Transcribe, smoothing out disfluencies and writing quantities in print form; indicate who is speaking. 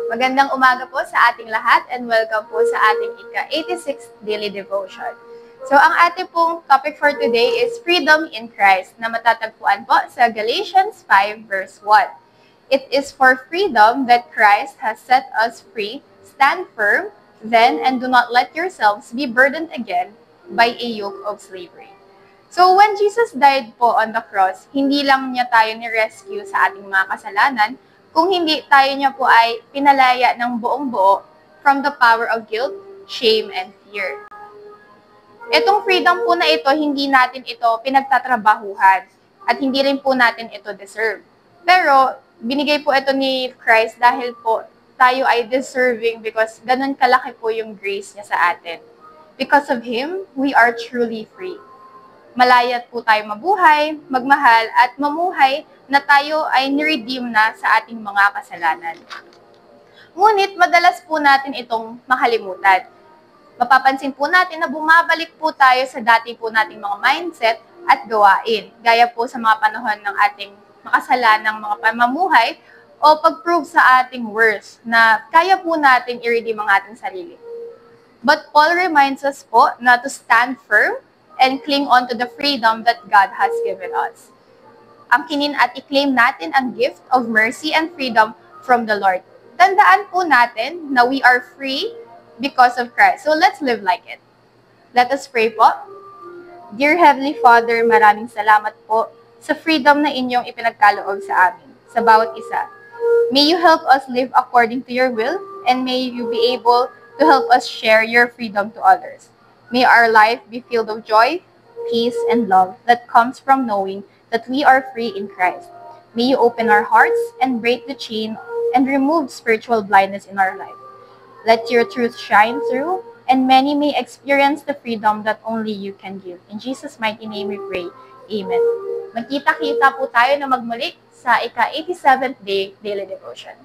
Speaker 1: Magandang umaga po sa ating lahat and welcome po sa ating ika-86th Daily Devotion. So ang ating pong topic for today is Freedom in Christ na matatagpuan po sa Galatians 5 verse 1. It is for freedom that Christ has set us free. Stand firm, then, and do not let yourselves be burdened again by a yoke of slavery. So when Jesus died po on the cross, hindi lang niya tayo ni-rescue sa ating mga kasalanan, kung hindi tayo niya po ay pinalaya ng buong buo from the power of guilt, shame, and fear. Itong freedom po na ito, hindi natin ito pinagtatrabahuhan at hindi rin po natin ito deserve. Pero binigay po ito ni Christ dahil po tayo ay deserving because ganun kalaki po yung grace niya sa atin. Because of Him, we are truly free. Malaya po tayo mabuhay, magmahal, at mamuhay na tayo ay niredeem na sa ating mga kasalanan. Ngunit madalas po natin itong makalimutan. Mapapansin po natin na bumabalik po tayo sa dati po nating mga mindset at gawain, gaya po sa mga panahon ng ating makasalanang mga pamamuhay o pag-prove sa ating worth na kaya po natin i-redeem ang ating sarili. But Paul reminds us po na to stand firm and cling on to the freedom that God has given us. Angkinin at i-claim natin ang gift of mercy and freedom from the Lord. Tandaan po natin na we are free because of Christ. So let's live like it. Let us pray po. Dear Heavenly Father, maraming salamat po sa freedom na inyong ipinagkaloob sa amin, sa bawat isa. May you help us live according to your will, and may you be able to help us share your freedom to others. May our life be filled of joy, peace, and love that comes from knowing that we are free in Christ. May you open our hearts and break the chain and remove spiritual blindness in our life. Let your truth shine through, and many may experience the freedom that only you can give. In Jesus' mighty name we pray. Amen. Magkita-kita po tayo na magmuli sa ika-87th Day Daily Devotion.